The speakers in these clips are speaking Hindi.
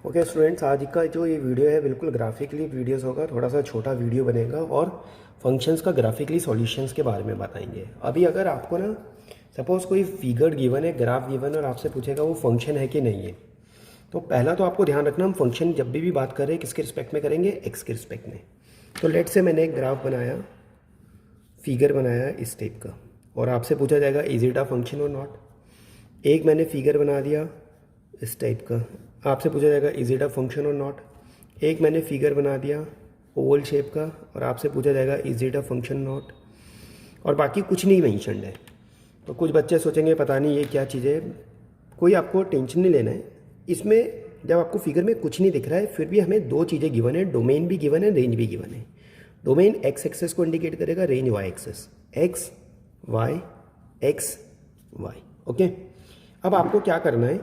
ओके स्टूडेंट्स, आज का जो ये वीडियो है बिल्कुल ग्राफिकली वीडियोस होगा, थोड़ा सा छोटा वीडियो बनेगा और फंक्शंस का ग्राफिकली सॉल्यूशंस के बारे में बताएंगे। अभी अगर आपको ना सपोज़ कोई फिगर गिवन है, ग्राफ गिवन है और आपसे पूछेगा वो फंक्शन है कि नहीं है, तो पहला तो आपको ध्यान रखना, हम फंक्शन जब भी बात कर रहे हैं किसके रिस्पेक्ट में करेंगे, एक्स के रिस्पेक्ट में। तो लेट से मैंने एक ग्राफ बनाया, फिगर बनाया इस टाइप का, और आपसे पूछा जाएगा इज इट अ फंक्शन और नॉट। एक मैंने फिगर बना दिया इस टाइप का, आपसे पूछा जाएगा इज इट अ फंक्शन और नॉट। एक मैंने फिगर बना दिया ओवल शेप का और आपसे पूछा जाएगा is it a function not. और बाकी कुछ नहीं मेंशन्ड है। तो कुछ बच्चे सोचेंगे पता नहीं ये क्या चीज़ है, कोई आपको टेंशन नहीं लेना है इसमें। जब आपको फिगर में कुछ नहीं दिख रहा है फिर भी हमें दो चीज़ें गिवन है, डोमेन भी गिवन है, रेंज भी गिवन है। डोमेन एक्स एक्सेस को इंडिकेट करेगा, range Y axis, X Y X Y. Okay, अब आपको क्या करना है,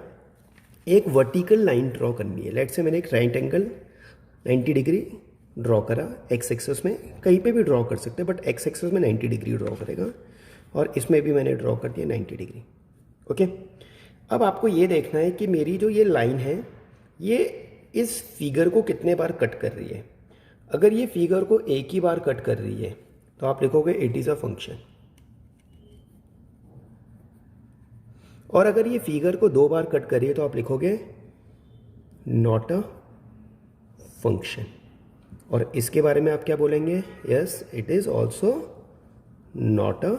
एक वर्टिकल लाइन ड्रॉ करनी है। लेट से मैंने एक राइट एंगल 90 डिग्री ड्रॉ करा, एक्स एक्सेस में कहीं पे भी ड्रॉ कर सकते हैं बट एक्स एक्सेस में 90 डिग्री ड्रॉ करेगा, और इसमें भी मैंने ड्रॉ कर दिया 90 डिग्री। ओके, अब आपको ये देखना है कि मेरी जो ये लाइन है ये इस फिगर को कितने बार कट कर रही है। अगर ये फिगर को एक ही बार कट कर रही है तो आप लिखोगे इट इज़ अ फंक्शन, और अगर ये फिगर को दो बार कट करिए तो आप लिखोगे नॉट अ फंक्शन। और इसके बारे में आप क्या बोलेंगे, yes it is also not a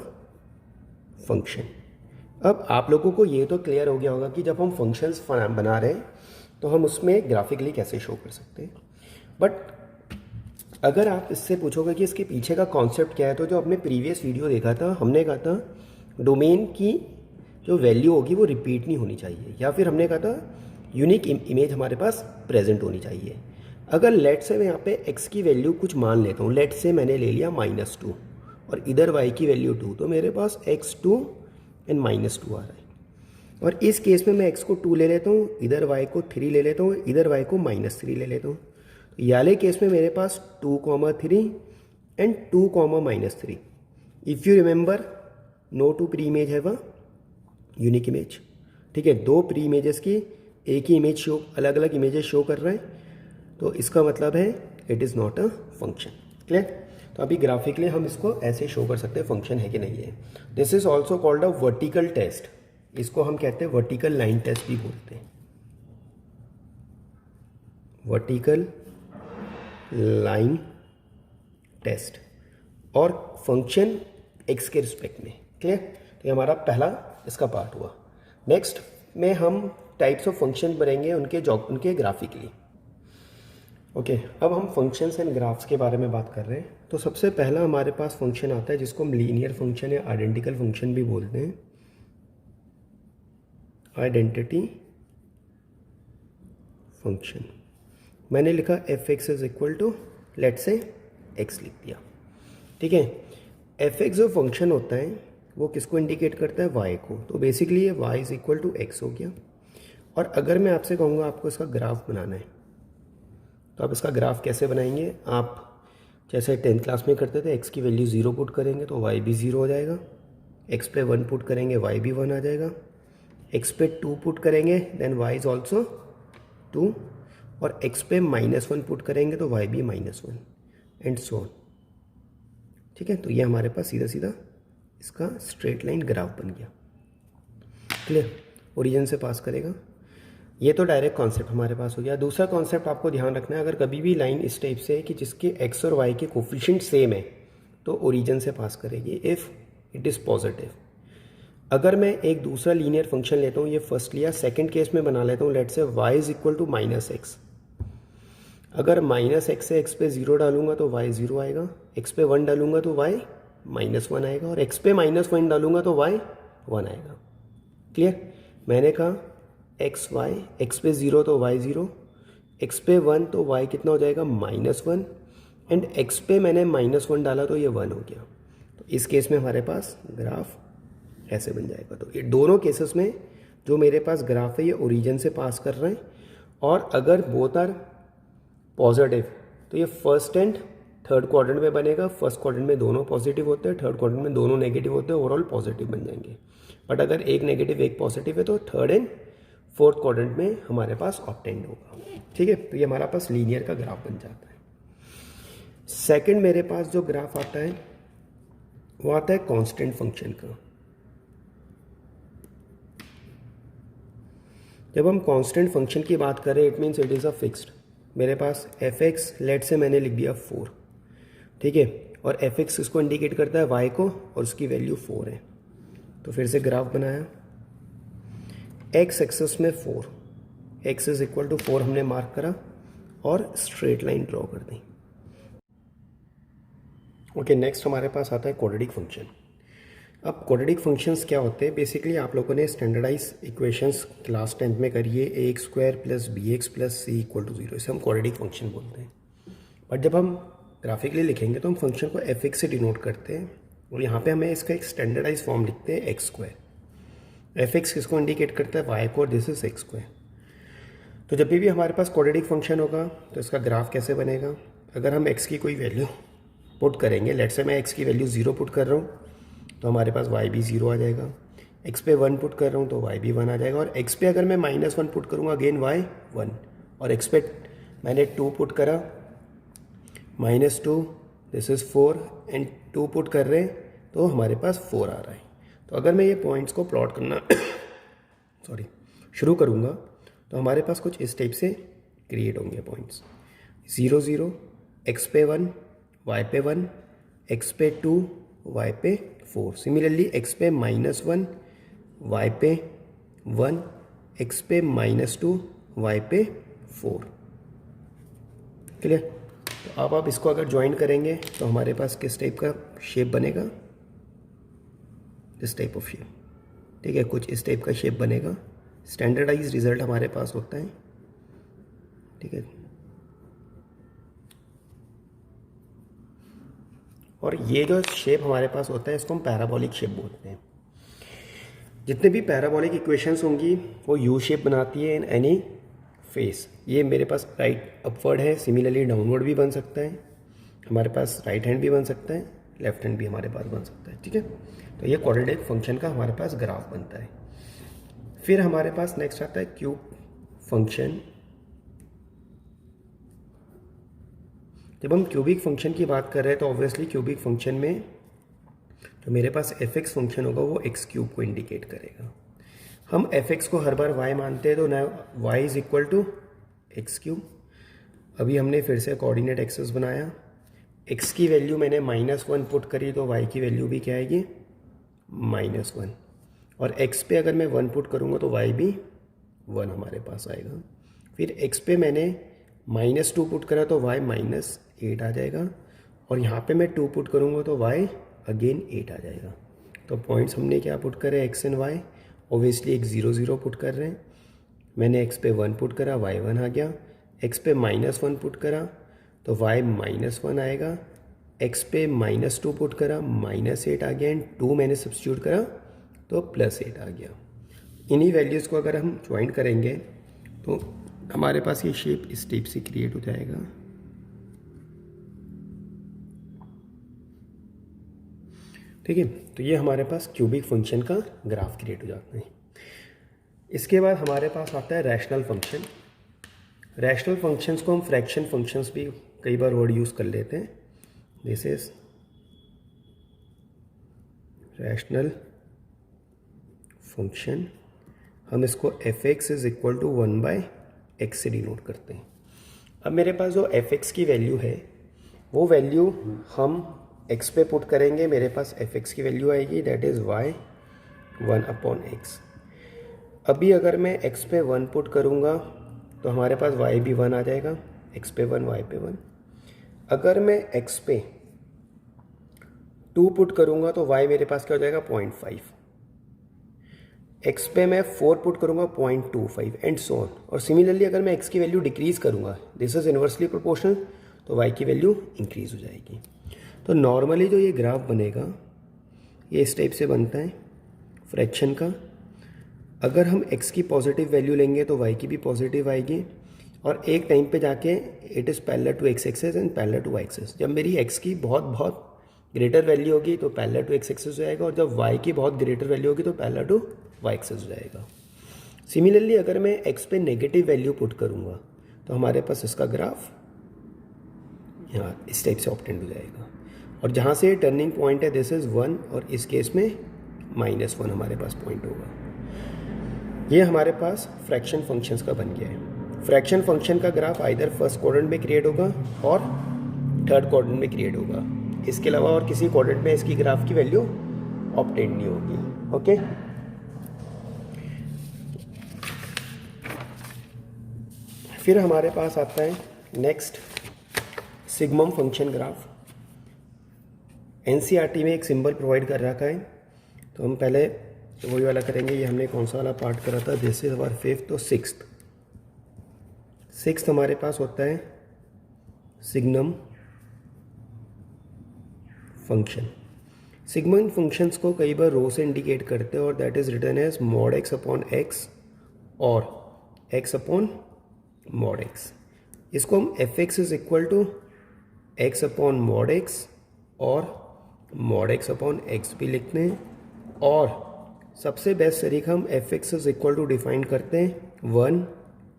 function. अब आप लोगों को ये तो क्लियर हो गया होगा कि जब हम फंक्शंस बना रहे हैं तो हम उसमें ग्राफिकली कैसे शो कर सकते हैं। बट अगर आप इससे पूछोगे कि इसके पीछे का कॉन्सेप्ट क्या है, तो जो अपने प्रीवियस वीडियो देखा था हमने कहा था डोमेन की जो वैल्यू होगी वो रिपीट नहीं होनी चाहिए, या फिर हमने कहा था यूनिक इमेज हमारे पास प्रेजेंट होनी चाहिए। अगर लेट से मैं यहाँ पे x की वैल्यू कुछ मान लेता हूँ, लेट से मैंने ले लिया -2 और इधर y की वैल्यू 2, तो मेरे पास x2 एंड -2 आ रहा है। और इस केस में मैं x को 2 ले लेता हूँ, इधर y को 3 ले लेता हूँ, इधर y को -3 ले लेता हूँ। तो ये वाले केस में मेरे पास 2,3 and 2,-3। If you remember, no two pre image है वह यूनिक इमेज। ठीक है, दो प्री इमेजेस की एक ही इमेज शो, अलग अलग इमेजेस शो कर रहे हैं, तो इसका मतलब है it is not a function. Clear? तो अभी ग्राफिकली हम इसको ऐसे शो कर सकते हैं फंक्शन है कि नहीं है। This is also called a vertical test, इसको हम कहते हैं वर्टिकल लाइन टेस्ट भी बोलते हैं, वर्टिकल लाइन टेस्ट, और फंक्शन एक्स के रिस्पेक्ट में। क्लियर? तो ये हमारा पहला इसका पार्ट हुआ। नेक्स्ट में हम टाइप्स ऑफ फंक्शन बनेंगे उनके ग्राफिकली। ओके, अब हम फंक्शंस एंड ग्राफ्स के बारे में बात कर रहे हैं। तो सबसे पहला हमारे पास फंक्शन आता है जिसको हम लीनियर फंक्शन या आइडेंटिकल फंक्शन भी बोलते हैं, आइडेंटिटी फंक्शन। मैंने लिखा F x is equal to, let say X लिख दिया। ठीक है, एफ एक्स जो फंक्शन होता है वो किसको इंडिकेट करता है, y को। तो बेसिकली ये y is equal to X हो गया। और अगर मैं आपसे कहूँगा आपको इसका ग्राफ बनाना है, तो आप इसका ग्राफ कैसे बनाएंगे, आप जैसे 10th क्लास में करते थे, x की वैल्यू 0 पुट करेंगे तो y भी 0 हो जाएगा, x पे 1 पुट करेंगे y भी 1 आ जाएगा, x पे 2 पुट करेंगे देन y इज ऑल्सो 2, और x पे -1 पुट करेंगे तो y भी -1 एंड सो ऑन। ठीक है, तो ये हमारे पास सीधा सीधा इसका स्ट्रेट लाइन ग्राफ बन गया। क्लियर? ओरिजिन से पास करेगा, ये तो डायरेक्ट कॉन्सेप्ट हमारे पास हो गया। दूसरा कॉन्सेप्ट आपको ध्यान रखना है, अगर कभी भी लाइन इस टाइप से है कि जिसके x और y के कोफिशिएंट सेम है तो ओरिजिन से पास करेगी इफ़ इट इज़ पॉजिटिव। अगर मैं एक दूसरा लीनियर फंक्शन लेता हूँ, ये फर्स्ट लिया, सेकंड केस में बना लेता हूँ, let say y is equal to -x। अगर -x से x पे 0 डालूंगा तो y 0 आएगा, x पे 1 डालूंगा तो y -1 आएगा, और x पे -1 डालूंगा तो y 1 आएगा। क्लियर? मैंने कहा एक्स वाई, एक्स पे 0 तो y 0, x पे 1 तो y कितना हो जाएगा -1, एंड x पे मैंने -1 डाला तो ये 1 हो गया। तो इस केस में हमारे पास ग्राफ ऐसे बन जाएगा। तो ये दोनों केसेस में जो मेरे पास ग्राफ है ये ओरिजिन से पास कर रहे हैं, और अगर बोथ आर पॉजिटिव तो ये फर्स्ट एंड थर्ड क्वाड्रेंट में बनेगा। फर्स्ट क्वाड्रेंट में दोनों पॉजिटिव होते हैं, थर्ड क्वाड्रेंट में दोनों नेगेटिव होते हैं, ओवरऑल पॉजिटिव बन जाएंगे। बट अगर एक नेगेटिव एक पॉजिटिव है तो थर्ड एंड फोर्थ क्वाड्रेंट में हमारे पास ऑब्टेंड होगा। ठीक है, तो ये हमारा पास लीनियर का ग्राफ बन जाता है। सेकंड मेरे पास जो ग्राफ आता है वो आता है कांस्टेंट फंक्शन का। जब हम कांस्टेंट फंक्शन की बात करें it means it is a fixed. मेरे पास एफ एक्स लेट से मैंने लिख दिया 4, ठीक है, और एफ एक्स इसको इंडिकेट करता है वाई को और उसकी वैल्यू 4 है। तो फिर से ग्राफ बनाया, एक्स एक्सिस में 4, एक्स इज इक्वल टू 4 हमने मार्क करा और स्ट्रेट लाइन ड्रॉ कर दी। ओके, नेक्स्ट हमारे पास आता है क्वाड्रेटिक फंक्शन। अब क्वाड्रेटिक फंक्शंस क्या होते हैं? बेसिकली आप लोगों ने स्टैंडर्डाइज इक्वेशंस क्लास 10th में करिए, A X square plus B X plus C equal to 0, इसे हम क्वाड्रेटिक फंक्शन बोलते हैं। बट जब हम ग्राफिकली लिखेंगे तो हम फंक्शन को एफ एक्स से डिनोट करते हैं और यहाँ पे हमें इसका एक स्टैंडर्डाइज फॉर्म लिखते हैं एक्स स्क्वायर। एफ एक्स किसको इंडिकेट करता है? वाई को, और दिस इज एक्स स्क्वायर। तो जब भी हमारे पास क्वाड्रेटिक फंक्शन होगा तो इसका ग्राफ कैसे बनेगा? अगर हम एक्स की कोई वैल्यू पुट करेंगे, लेट से मैं एक्स की वैल्यू 0 पुट कर रहा हूँ तो हमारे पास वाई भी 0 आ जाएगा। एक्स पे 1 पुट कर रहा हूँ तो वाई भी 1 आ जाएगा, और एक्स पे अगर मैं -1 पुट करूँगा अगेन वाई 1, और एक्स पे मैंने 2 पुट करा -2, दिस इज़ 4 एंड 2 पुट कर रहे हैं तो हमारे पास 4 आ रहा है। तो अगर मैं ये पॉइंट्स को प्लॉट करना शुरू करूँगा तो हमारे पास कुछ इस टाइप से क्रिएट होंगे पॉइंट्स, 0 0, एक्स पे 1, वाई पे 1, एक्स पे 2, वाई पे 4। सिमिलरली एक्स पे -1, वाई पे 1, एक्स पे -2, वाई पे 4। क्लियर? तो अब आप इसको अगर ज्वाइन करेंगे तो हमारे पास किस टाइप का शेप बनेगा? This type of shape. ठीक है, कुछ इस टाइप का शेप बनेगा। स्टैंडर्डाइज रिजल्ट हमारे पास होता है। ठीक है, और ये जो शेप हमारे पास होता है इसको हम पैराबोलिक शेप बोलते हैं। जितने भी पैराबोलिक इक्वेशंस होंगी वो यू शेप बनाती है इन एनी फेस। ये मेरे पास राइट अपवर्ड है, सिमिलरली डाउनवर्ड भी बन सकता है, हमारे पास राइट हैंड भी बन सकता है, लेफ्ट हैंड भी हमारे पास बन सकता है। ठीक है, तो ये क्वाड्रेटिक फंक्शन का हमारे पास ग्राफ बनता है। फिर हमारे पास नेक्स्ट आता है क्यूब फंक्शन। जब हम क्यूबिक फंक्शन की बात कर रहे हैं तो ऑब्वियसली क्यूबिक फंक्शन में जो मेरे पास एफ एक्स फंक्शन होगा वो एक्स क्यूब को इंडिकेट करेगा। हम एफ एक्स को हर बार वाई मानते हैं तो ना y is equal to x cube. अभी हमने फिर से कोऑर्डिनेट एक्सेस बनाया, एक्स की वैल्यू मैंने -1 पुट करी तो वाई की वैल्यू भी क्या आएगी? -1, और एक्स पे अगर मैं 1 पुट करूँगा तो वाई भी 1 हमारे पास आएगा। फिर एक्स पे मैंने -2 पुट करा तो वाई -8 आ जाएगा, और यहाँ पे मैं 2 पुट करूँगा तो वाई अगेन 8 आ जाएगा। तो पॉइंट्स हमने क्या पुट करे? X and Y. ओबियसली एक 0 0 पुट कर रहे हैं, मैंने एक्स पे 1 पुट करा, वाई 1 आ गया। एक्स पे -1 पुट करा तो वाई -1 आएगा, एक्स पे -2 पुट करा -8 आ गया, एंड 2 मैंने सब्स्टिट्यूट करा तो +8 आ गया। इन्हीं वैल्यूज़ को अगर हम ज्वाइन करेंगे तो हमारे पास ये शेप इस टाइप से क्रिएट हो जाएगा। ठीक है, तो ये हमारे पास क्यूबिक फंक्शन का ग्राफ क्रिएट हो जाता है। इसके बाद हमारे पास आता है रैशनल फंक्शन। रैशनल फंक्शंस को हम फ्रैक्शन फंक्शंस भी कई बार वर्ड यूज़ कर लेते हैं। This is rational function. हम इसको f x is equal to 1/x से डिनोट करते हैं। अब मेरे पास जो एफ एक्स की वैल्यू है वो वैल्यू हम x पे पुट करेंगे, मेरे पास एफ एक्स की वैल्यू आएगी दैट इज़ y 1/x। अभी अगर मैं x पे 1 पुट करूँगा तो हमारे पास y भी 1 आ जाएगा, x पे 1 y पे 1। अगर मैं x पे 2 पुट करूँगा तो y मेरे पास क्या हो जाएगा? 0.5। x पे मैं 4 पुट करूँगा 0.25 एंड सो ऑन। और सिमिलरली अगर मैं x की वैल्यू डिक्रीज़ करूँगा, दिस इज़ इन्वर्सली प्रोपोर्शनल, तो y की वैल्यू इंक्रीज़ हो जाएगी। तो नॉर्मली जो ये ग्राफ बनेगा ये इस टाइप से बनता है फ्रैक्शन का। अगर हम x की पॉजिटिव वैल्यू लेंगे तो y की भी पॉजिटिव आएगी, और एक टाइम पे जाके it is parallel to x axis and parallel to y axis. जब मेरी x की बहुत बहुत ग्रेटर वैल्यू होगी तो पैरेलल टू x एक्सिस हो जाएगा, और जब y की बहुत ग्रेटर वैल्यू होगी तो पैरेलल टू y एक्सिस हो जाएगा। सिमिलरली अगर मैं x पे नेगेटिव वैल्यू पुट करूँगा तो हमारे पास इसका ग्राफ यहाँ इस टाइप से ऑब्टेंड हो जाएगा, और जहाँ से टर्निंग पॉइंट है दिस इज़ 1 और इस केस में -1 हमारे पास पॉइंट होगा। ये हमारे पास फ्रैक्शन फंक्शंस का बन गया है। फ्रैक्शन फंक्शन का ग्राफ आइदर फर्स्ट क्वाड्रेंट में क्रिएट होगा और थर्ड क्वाड्रेंट में क्रिएट होगा, इसके अलावा और किसी क्वाड्रेंट में इसकी ग्राफ की वैल्यू ऑब्टेंड नहीं होगी। ओके, फिर हमारे पास आता है नेक्स्ट सिग्मम फंक्शन ग्राफ। एनसीईआरटी में एक सिंबल प्रोवाइड कर रखा है, तो हम पहले वही वाला करेंगे। ये हमने कौन सा वाला पार्ट करा था, दिस इज आवर फिफ्थ, तो सिक्स्थ हमारे पास होता है सिग्नम फंक्शन। सिग्मम फंक्शंस को कई बार रो से इंडिकेट करते हैं और that is written as mod x upon x और एक्स अपॉन मॉड एक्स। इसको हम f x is equal to x upon mod x और मॉड एक्स अपॉन एक्स भी लिखते हैं, और सबसे बेस्ट तरीका हम f x is equal to define करते हैं 1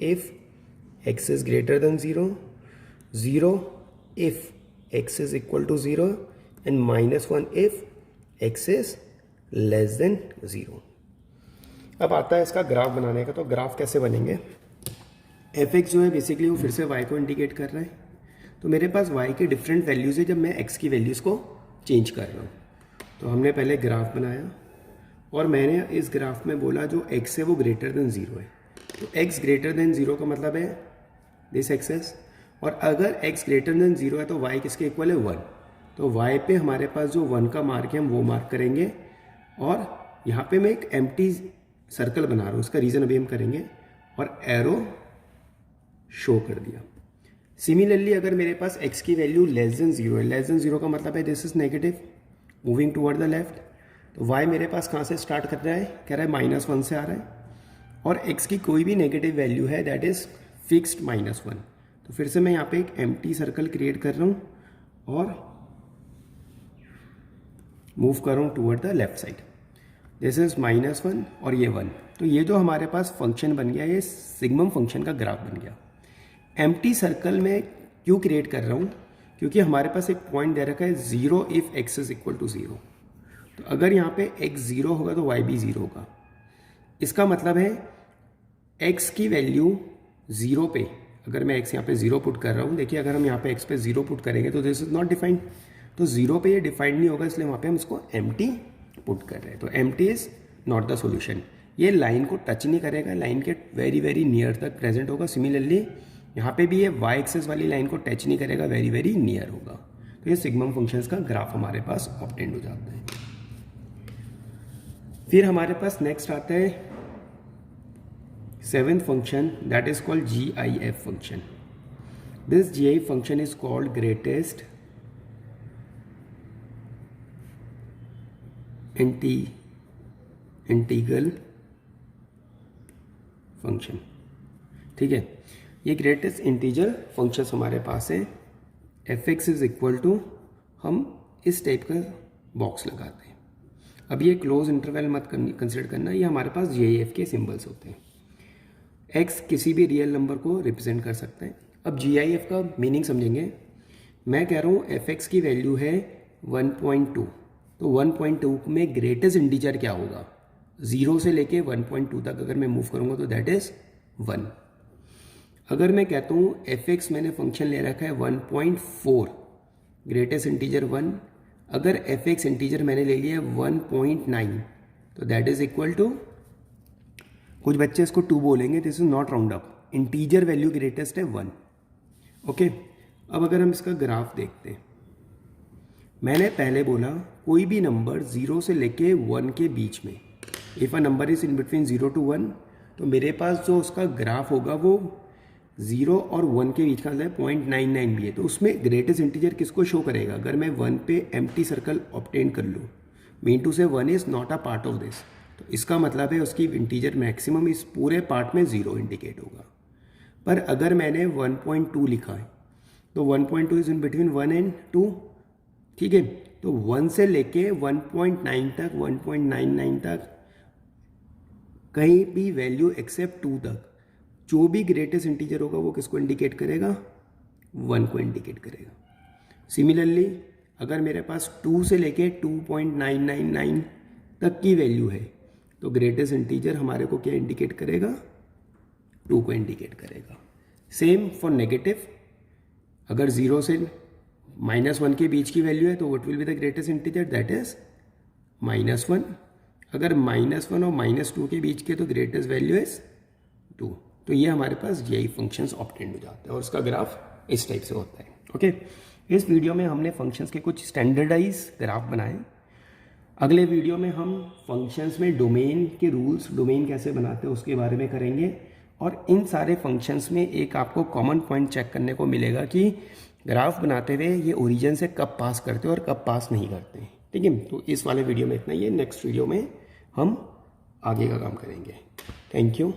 if x is greater than 0, 0 if x is equal to 0 and -1 if x is less then 0। अब आता है इसका ग्राफ बनाने का। तो ग्राफ कैसे बनेंगे, एफ एक्स जो है बेसिकली वो फिर से वाई को इंडिकेट कर रहा है, तो मेरे पास वाई के डिफरेंट वैल्यूज़ है जब मैं एक्स की वैल्यूज़ को चेंज कर रहा हूँ। तो हमने पहले ग्राफ बनाया और मैंने इस ग्राफ में बोला जो x है वो ग्रेटर देन 0 है, तो x ग्रेटर देन 0 का मतलब है दिस एक्सेस, और अगर x ग्रेटर देन 0 है तो y किसके इक्वल है 1, तो y पे हमारे पास जो 1 का मार्क है हम वो मार्क करेंगे, और यहाँ पे मैं एक एम्प्टी सर्कल बना रहा हूँ, उसका रीज़न अभी हम करेंगे, और एरो शो कर दिया। सिमिलरली अगर मेरे पास x की वैल्यू लेस देन 0 है, लेस देन 0 का मतलब है this is negative moving toward the left, तो y मेरे पास कहाँ से स्टार्ट कर रहा है, कह रहा है -1 से आ रहा है, और x की कोई भी नेगेटिव वैल्यू है दैट इज फिक्स्ड -1। तो फिर से मैं यहाँ पे एक एम्प्टी सर्कल क्रिएट कर रहा हूँ और मूव कर रहा हूँ toward the left side, this is -1 और ये 1। तो ये जो हमारे पास फंक्शन बन गया, ये सिग्मम फंक्शन का ग्राफ बन गया। एम्प्टी सर्कल में क्यों क्रिएट कर रहा हूँ, क्योंकि हमारे पास एक पॉइंट दे रखा है 0 if x is equal to 0, तो अगर यहाँ पे x 0 होगा तो y भी 0 होगा। इसका मतलब है x की वैल्यू 0 पे, अगर मैं x यहाँ पे 0 पुट कर रहा हूँ, देखिए अगर हम यहाँ पे x पे 0 पुट करेंगे तो दिस इज नॉट डिफाइंड, तो 0 पे ये डिफाइंड नहीं होगा, इसलिए वहाँ पे हम इसको एम्प्टी पुट कर रहे हैं। तो empty is not the solution, ये लाइन को टच नहीं करेगा, लाइन के वेरी वेरी नियर तक प्रेजेंट होगा। सिमिलरली यहाँ पे भी ये y एक्सेस वाली लाइन को टच नहीं करेगा, वेरी वेरी नियर होगा। तो ये सिग्मम फंक्शंस का ग्राफ हमारे पास ऑब्टेंड हो जाता है। फिर हमारे पास नेक्स्ट आता है seventh function that is called GIF function. This GIF function is called greatest integral function. ठीक है, ये ग्रेटेस्ट इंटीजर फंक्शंस हमारे पास है। F x is equal to, हम इस टाइप का बॉक्स लगाते हैं। अब ये क्लोज इंटरवल मत कंसिडर करना, ये हमारे पास GIF के सिंबल्स होते हैं। x किसी भी रियल नंबर को रिप्रेजेंट कर सकता है। अब GIF का मीनिंग समझेंगे। मैं कह रहा हूँ एफ एक्स की वैल्यू है 1.2, तो 1.2 में ग्रेटेस्ट इंटीजर क्या होगा, 0 से लेके 1.2 तक अगर मैं मूव करूँगा तो दैट इज 1। अगर मैं कहता हूँ एफ एक्स मैंने फंक्शन ले रखा है 1.4, ग्रेटेस्ट इंटीजर 1, अगर एफ एक्स इंटीजर मैंने ले लिया है 1.9, तो दैट इज इक्वल टू, कुछ बच्चे इसको 2 बोलेंगे, this is not round up, integer value greatest है 1। ओके, अब अगर हम इसका ग्राफ देखते हैं, मैंने पहले बोला कोई भी नंबर 0 से लेके 1 के बीच में, if a number is in between 0 to 1, तो मेरे पास जो उसका ग्राफ होगा वो 0 और 1 के बीच का मतलब 0.99 भी है, तो उसमें ग्रेटेस्ट इंटीजर किसको शो करेगा। अगर मैं 1 पे एम्प्टी सर्कल ऑब्टेन कर लूँ, मीन टू से 1 is not a part of this, तो इसका मतलब है उसकी इंटीजर मैक्सिमम इस पूरे पार्ट में 0 इंडिकेट होगा। पर अगर मैंने 1.2 लिखा है तो 1.2 इज इन बिटवीन 1 and 2, ठीक है, तो 1 से लेके 1.9 तक, 1.99 तक कहीं भी वैल्यू एक्सेप्ट 2 तक जो भी ग्रेटेस्ट इंटीजर होगा वो किसको इंडिकेट करेगा, 1 को इंडिकेट करेगा। सिमिलरली अगर मेरे पास 2 से लेके 2.999 तक की वैल्यू है तो ग्रेटेस्ट इंटीजर हमारे को क्या इंडिकेट करेगा, 2 को इंडिकेट करेगा। सेम फॉर नेगेटिव, अगर 0 से -1 के बीच की वैल्यू है तो what will be the greatest integer, that is -1। अगर -1 और -2 के बीच के तो ग्रेटेस्ट वैल्यू इज 2। तो ये हमारे पास यही फंक्शंस ऑब्टेंड हो जाते हैं और उसका ग्राफ इस टाइप से होता है। ओके, इस वीडियो में हमने फंक्शंस के कुछ स्टैंडर्डाइज ग्राफ बनाए। अगले वीडियो में हम फंक्शंस में डोमेन के रूल्स, डोमेन कैसे बनाते हैं उसके बारे में करेंगे। और इन सारे फंक्शंस में एक आपको कॉमन पॉइंट चेक करने को मिलेगा कि ग्राफ बनाते हुए ये ओरिजिन से कब पास करते हैं और कब पास नहीं करते हैं। ठीक है, तो इस वाले वीडियो में इतना ही है। नेक्स्ट वीडियो में हम आगे का काम करेंगे। Thank you.